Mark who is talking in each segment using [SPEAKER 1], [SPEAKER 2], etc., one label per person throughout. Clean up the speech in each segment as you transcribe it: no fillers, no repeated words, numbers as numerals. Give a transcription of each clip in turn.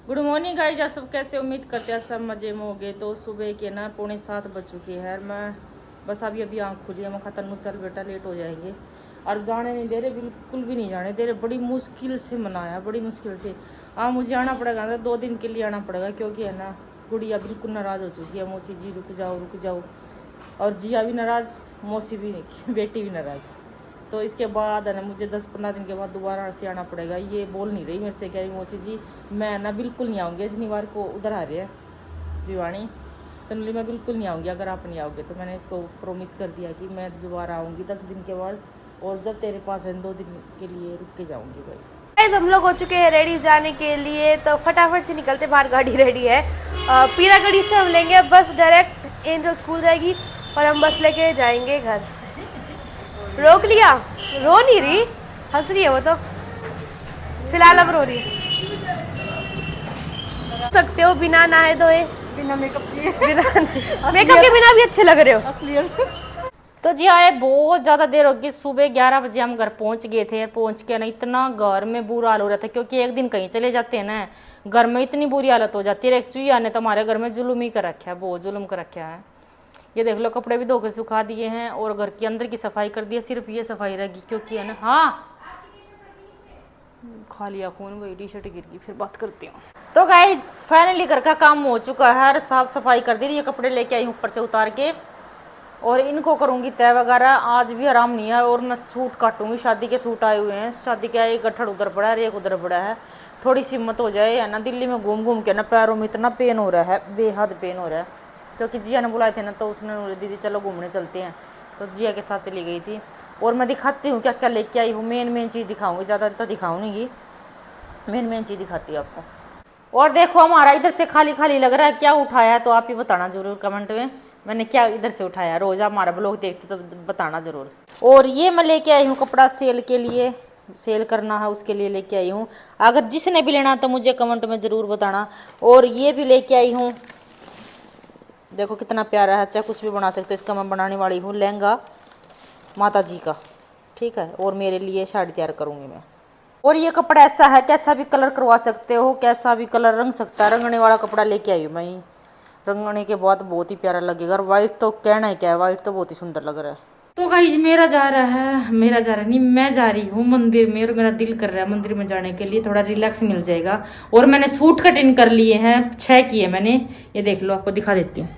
[SPEAKER 1] Good morning guys, आप सब कैसे? उम्मीद करते हैं सब मजे में होंगे। तो सुबह के ना 6:45 बज चुके हैं। मैं बस अभी आँख खुली है। मैं खतरनु चल बेटा, लेट हो जाएंगे। और जाने नहीं दे रहे, बिल्कुल भी नहीं जाने दे रहे। बड़ी मुश्किल से मनाया, बड़ी मुश्किल से। हाँ, मुझे आना पड़ेगा ना, 2 दिन के लिए आना पड़ेगा, क्योंकि है ना गुड़िया बिल्कुल नाराज़ हो चुकी है। मौसी जी रुक जाओ रुक जाओ। और जिया भी नाराज़, मौसी भी बेटी भी नाराज़। तो इसके बाद है ना मुझे 10-15 दिन के बाद दोबारा से आना पड़ेगा। ये बोल नहीं रही मेरे से, कह रही मौसी जी मैं ना बिल्कुल नहीं आऊँगी। शनिवार को उधर आ रहे हैं भिवानी, तो मैं बिल्कुल नहीं आऊँगी अगर आप नहीं आओगे। तो मैंने इसको प्रॉमिस कर दिया कि मैं दोबारा आऊँगी 10 दिन के बाद, और जब तेरे पास है 2 दिन के लिए रुक के जाऊँगी भाई।
[SPEAKER 2] हम लोग हो चुके हैं रेडी जाने के लिए, तो फटाफट से निकलते। बाहर गाड़ी रेडी है। पीरागढ़ी से हम लेंगे बस, डायरेक्ट एंजल स्कूल जाएगी और हम बस लेके जाएंगे घर। रोक लिया? रो नहीं रही, हंस रही है वो तो। फिलहाल अब रो रही है। सकते हो बिना नहाए धोए,
[SPEAKER 1] बिना मेकअप किए,
[SPEAKER 2] बिना मेकअप के बिना भी अच्छे लग रहे हो।
[SPEAKER 1] असलियत। तो जी आए, बहुत ज़्यादा देर हो गई। सुबह 11 बजे हम घर पहुंच गए थे। पहुंच के ना इतना घर में बुरा हाल हो रहा था, क्योंकि एक दिन कहीं चले जाते हैं ना, घर में इतनी बुरी हालत हो जाती है। चुईया ने तो हमारे घर में जुल्म ही कर रखा है, बहुत जुल्म कर रखा है। ये देख लो, कपड़े भी धो के सुखा दिए हैं और घर के अंदर की सफाई कर दी है। सिर्फ ये सफाई रहेगी, क्योंकि है ना, हाँ खा लिया खून, वही टी शर्ट गिर गई। फिर बात करती हूँ। तो गाइस फाइनली घर का काम हो चुका है, साफ सफाई कर दी। ये कपड़े लेके आई हूँ ऊपर से उतार के, और इनको करूँगी तय वगैरह। आज भी आराम नहीं है, और मैं सूट काटूंगी। शादी के सूट आए हुए हैं। शादी का एक गठड़ उधर पड़ा है, एक उधर पड़ा है। थोड़ी सी हिम्मत हो जाए है ना। दिल्ली में घूम घूम के ना पैरों में इतना पेन हो रहा है, बेहद पेन हो रहा है। क्योंकि जिया ने बुलाए थे ना, तो उसने बोली दीदी चलो घूमने चलते हैं, तो जिया के साथ चली गई थी। और मैं दिखाती हूँ क्या क्या लेके आई हूँ। मेन चीज़ दिखाऊंगी, ज़्यादा तो दिखाऊंगी, मेन चीज़ दिखाती हूँ आपको। और देखो हमारा इधर से खाली खाली लग रहा है, क्या उठाया है तो आप ही बताना जरूर कमेंट में, मैंने क्या इधर से उठाया। रोज़ आप हमारा ब्लॉग देखते तो बताना ज़रूर। और ये मैं लेके आई हूँ कपड़ा सेल के लिए, सेल करना है उसके लिए लेके आई हूँ। अगर जिसने भी लेना तो मुझे कमेंट में ज़रूर बताना। और ये भी लेके आई हूँ, देखो कितना प्यारा है, चाहे कुछ भी बना सकते हो। इसका मैं बनाने वाली हूँ लहंगा माता जी का, ठीक है। और मेरे लिए साड़ी तैयार करूँगी मैं। और ये कपड़ा ऐसा है, कैसा भी कलर करवा सकते हो, कैसा भी कलर रंग सकता है। रंगने वाला कपड़ा लेके आई हूँ मैं। रंगने के बाद बहुत ही प्यारा लगेगा। और वाइट तो कहना ही क्या है, वाइट तो बहुत ही सुंदर लग रहा है। तो गाइस मैं जा रहा नहीं, मैं जा रही हूँ मंदिर में। और मेरा दिल कर रहा है मंदिर में जाने के लिए, थोड़ा रिलैक्स मिल जाएगा। और मैंने सूट कट इन कर लिए हैं, 6 किए मैंने। ये देख लो, आपको दिखा देती हूँ।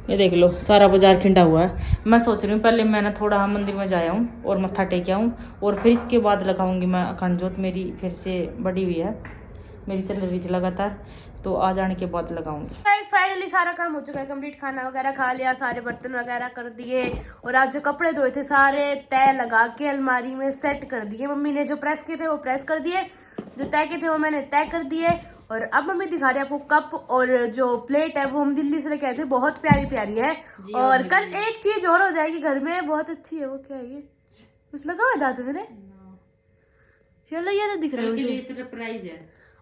[SPEAKER 1] ये देख लो, सारा बाजार खिंडा हुआ है। मैं सोच रही हूँ पहले मैं ना थोड़ा मंदिर में जाया हूँ और मत्था टेक आऊँ, और फिर इसके बाद लगाऊंगी मैं अखंड जोत। मेरी फिर से बढ़ी हुई है, मेरी चल रही थी लगातार, तो आ जाने के बाद लगाऊंगी।
[SPEAKER 2] फाइनली सारा काम हो चुका है कंप्लीट। खाना वगैरह खा लिया, सारे बर्तन वगैरह कर दिए, और आज जो कपड़े धोए थे सारे तय लगा के अलमारी में सेट कर दिए। मम्मी ने जो प्रेस किए थे वो प्रेस कर दिए, जो तय किए थे वो मैंने तय कर दिए। और अब मम्मी दिखा रही है आपको कप, और जो प्लेट है वो हम दिल्ली से लेके आए थे, बहुत प्यारी प्यारी है। और कल एक चीज और हो जाएगी घर में, बहुत अच्छी है। वो क्या है? ये कुछ लगा हुआ दांत मेरे? चलो ये तो दिख रहा है,
[SPEAKER 1] सरप्राइज है।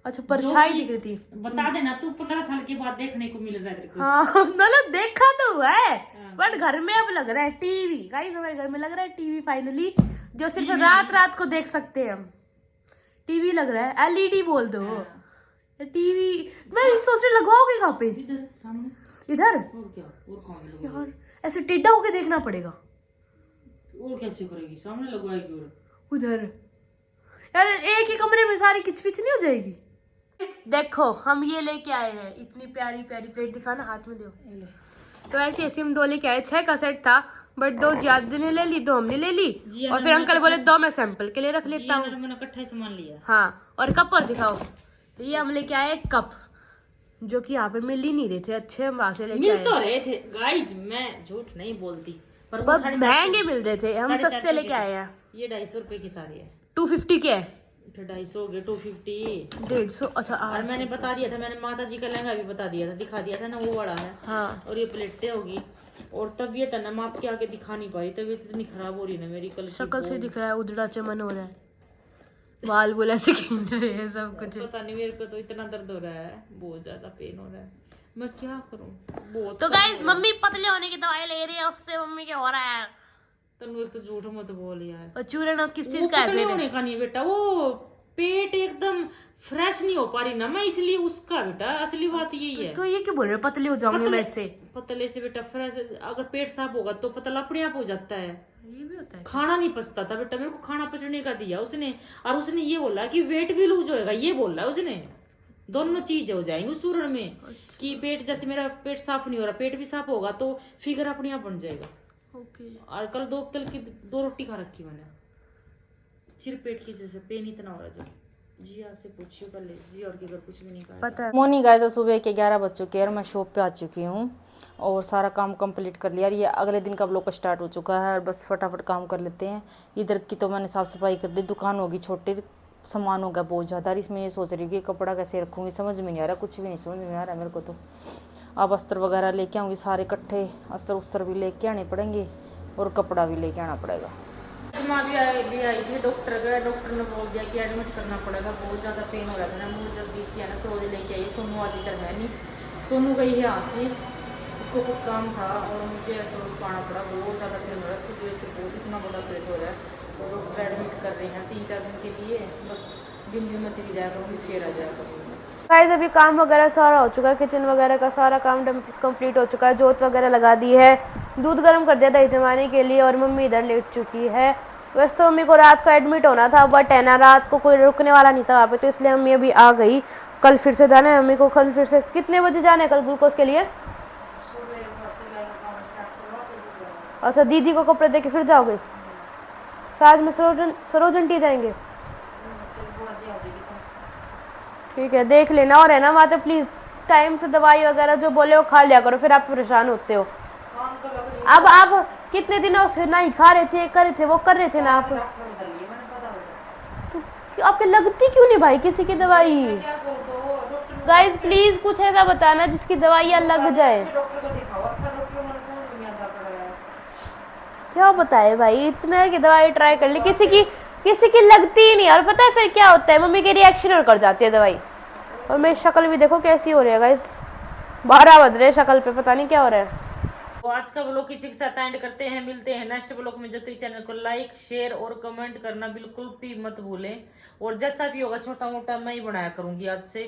[SPEAKER 2] अच्छा परछाई दिख रही थी।
[SPEAKER 1] बता देना, तू 15 साल के बाद देखने को मिल रहा है।
[SPEAKER 2] हाँ मतलब देखा तो हुआ है, बट घर में अब लग रहा है टीवी। गाइस हमारे घर में लग रहा है टीवी फाइनली, जो सिर्फ रात को देख सकते हैं हम। टीवी लग रहा है, एलईडी बोल दो। टीवी मैं सोच रही लगवाओगे कहाँ पे?
[SPEAKER 1] इधर सामने।
[SPEAKER 2] इधर?
[SPEAKER 1] और क्या, और कहाँ पे लगवाएगी?
[SPEAKER 2] यार ऐसे टेढ़ा होके देखना पड़ेगा।
[SPEAKER 1] और कैसे करेगी, सामने लगवाएगी। और
[SPEAKER 2] उधर यार एक ही कमरे में सारी किचपिच नहीं हो जाएगी? देखो हम ये लेके आए हैं, इतनी प्यारी प्यारी प्लेट। दिखाना, हाथ में दो। तो ऐसी ऐसी हम 2 लेके आए। 6 का सेट था, बट 2 ज्यादा ने ले ली, 2 हमने ले ली। और फिर अंकल बोले 2 मैं सैंपल के लिए रख लेता हूँ।
[SPEAKER 1] मैंने इकट्ठा सामान लिया।
[SPEAKER 2] हाँ, और कप और दिखाओ। तो ये हम लेके आए कप, जो कि यहाँ पे मिल ही नहीं रहे थे। अच्छे वहां से लेके
[SPEAKER 1] मिल तो रहे थे गाइस, मैं झूठ नहीं बोलती, पर
[SPEAKER 2] बहुत महंगे मिल रहे थे। हम सस्ते लेके आए हैं।
[SPEAKER 1] ये 250 रुपए की सारी है।
[SPEAKER 2] 250 के है?
[SPEAKER 1] 250 हो गए, 250,
[SPEAKER 2] 150। अच्छा
[SPEAKER 1] और मैंने बता दिया था, मैंने माता जी का लहंगा भी बता दिया था, दिखा दिया था ना, वो बड़ा है।
[SPEAKER 2] हाँ।
[SPEAKER 1] और ये प्लेटें होगी। और तबीयत है ना, मैं आपके आगे दिखा नहीं पाई, तबीयत इतनी खराब हो रही है ना मेरी। कल
[SPEAKER 2] शक्ल से दिख रहा है उधड़ा चमन हो रहा है, बाल बोला से खिंड रहे हैं, सब कुछ।
[SPEAKER 1] पता नहीं, मेरे को तो इतना दर्द हो रहा है, बहुत ज्यादा पेन हो रहा है, मैं क्या करूं। बहुत।
[SPEAKER 2] तो गाइस मम्मी पतले होने की दवाई ले रही है, उससे मम्मी क्या हो रहा है?
[SPEAKER 1] तनु एक तो झूठ मत बोल यार।
[SPEAKER 2] और चूरण अब किस चीज का है?
[SPEAKER 1] होने का नहीं है बेटा, वो पेट एकदम फ्रेश नहीं हो पा रही ना मैं, इसलिए उसका बेटा असली बात यही है।
[SPEAKER 2] तो ये क्यों बोल रहे हो पतली हो जाऊंगी मैं इससे?
[SPEAKER 1] पतले से बेटा फ्रेश, अगर पेट साफ होगा तो पतला अपने आप हो जाता है।
[SPEAKER 2] ये भी होता है।
[SPEAKER 1] खाना नहीं पचता था बेटा, मेरे को खाना पचने का दिया उसने, और उसने ये बोला कि वेट भी लूज होएगा, ये बोला है उसने, दोनों चीज हो जाएंगी उस चूर्ण में। कि पेट, जैसे मेरा पेट साफ नहीं हो रहा, पेट भी साफ होगा तो फिगर अपने आप बन जाएगा।
[SPEAKER 2] ओके।
[SPEAKER 1] और कल की 2 रोटी खा रखी मैंने, सिर्फ पेट की वजह से पेन इतना हो रहा है। जी से पूछियो पहले जी, और की कुछ भी नहीं कहा
[SPEAKER 2] पता है।
[SPEAKER 1] मोर्निंग गाइस, तो सुबह के 11 बज चुके हैं और मैं शॉप पे आ चुकी हूँ और सारा काम कंप्लीट कर लिया। ये अगले दिन का ब्लॉग का स्टार्ट हो चुका है और बस फटाफट काम कर लेते हैं। इधर की तो मैंने साफ़ सफाई कर दी, दुकान होगी छोटी, सामान होगा बहुत ज़्यादा। इसमें ये सोच रही हूँ कि कपड़ा कैसे रखूँगी, समझ में नहीं आ रहा, कुछ भी नहीं समझ में आ रहा है मेरे को। तो अब अस्तर वगैरह लेके आऊँगी, सारे इकट्ठे अस्तर उस्तर भी लेके आने पड़ेंगे और कपड़ा भी लेके आना पड़ेगा। माँ भी आई थी डॉक्टर का, डॉक्टर ने बोल दिया कि एडमिट करना पड़ेगा, बहुत ज़्यादा पेन हो रहा था ना। मुझे जल्दी से है ना सोच लेके आई। सोनू आज इधर है नहीं, सोनू गई है यहाँ से, उसको कुछ काम था और मुझे ऐसा उसको आना पड़ा। बहुत ज़्यादा पेन हो रहा है, सुबह से बहुत इतना बड़ा पेन हो रहा है। तो डॉक्टर एडमिट कर रहे हैं 3-4 दिन के लिए, बस दिन में चली जाया करूँगी, फिर आ जाया करूँगी।
[SPEAKER 2] गाइस अभी काम वगैरह सारा हो चुका है, किचन वगैरह का सारा काम कंप्लीट हो चुका है, जोत वगैरह लगा दी है, दूध गर्म कर दिया दही जमाने के लिए और मम्मी इधर लेट चुकी है। वैसे तो मम्मी को रात को एडमिट होना था, बट है ना रात को कोई रुकने वाला नहीं था वहाँ पे, तो इसलिए मम्मी अभी आ गई। कल फिर से जाना है मम्मी को, कल फिर से कितने बजे जाना है कल ग्लूकोज के लिए? अच्छा, दीदी को कपड़े दे के फिर जाओगे? साथ में सरोजन टी जाएंगे? ठीक है, देख लेना। और है ना वहाँ पे प्लीज़ टाइम से दवाई वगैरह जो बोले वो खा लिया करो, फिर आप परेशान होते हो। अब आप कितने दिनों से नहीं खा रहे थे, कर रहे थे, वो कर रहे थे ना आप, तो आपके लगती क्यों नहीं भाई किसी की दवाई? गाइस प्लीज कुछ ऐसा बताना जिसकी दवाइयाँ लग जाए। क्या बताए भाई, इतना की दवाई ट्राई कर ली, किसी की लगती ही नहीं। और पता है फिर क्या होता है, मम्मी के रिएक्शन और कर जाती है दवाई। और मेरी शक्ल भी देखो कैसी हो रही है गाइस, 12 बज रहे शक्ल पे, पता नहीं क्या हो रहा है।
[SPEAKER 1] तो आज का ब्लॉग किसी के साथ एंड करते हैं, मिलते हैं नेक्स्ट ब्लॉग में। जब तक चैनल को लाइक शेयर और कमेंट करना बिल्कुल भी मत भूलें। और जैसा भी होगा छोटा मोटा मैं ही बनाया करूंगी। आज से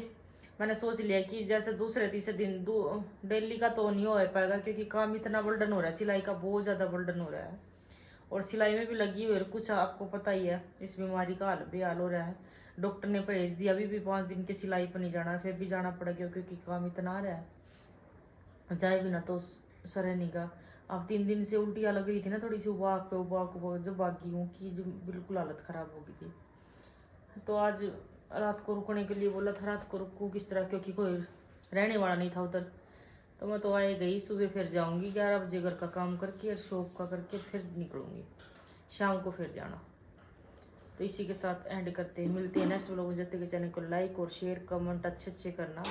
[SPEAKER 1] मैंने सोच लिया कि जैसे दूसरे तीसरे दिन डेली का तो नहीं हो पाएगा, क्योंकि काम इतना बर्डन हो रहा है, सिलाई का बहुत ज़्यादा बर्डन हो रहा है और सिलाई में भी लगी हुई है कुछ, आपको पता ही है इस बीमारी का हाल बेहाल हो रहा है। डॉक्टर ने परहेज दिया, अभी भी 5 दिन के सिलाई पर नहीं जाना, फिर भी जाना पड़ेगा क्योंकि काम इतना आ रहा है, जाए भी ना तो सरे नहीं का। अब 3 दिन से उल्टियाँ लग रही थी ना, थोड़ी सी उबाक जब बाकी हूँ कि जो बिल्कुल हालत ख़राब हो गई थी। तो आज रात को रुकने के लिए बोला था, रात को रुकूँ किस तरह, क्योंकि कोई रहने वाला नहीं था उधर। तो मैं तो आए गई, सुबह फिर जाऊँगी 11 बजे घर का काम करके और शॉप का करके फिर निकलूँगी, शाम को फिर जाना। तो इसी के साथ एंड करते हैं, मिलते हैं नेक्स्ट व्लॉग में। जब तक चैनल को लाइक और शेयर कमेंट अच्छे करना।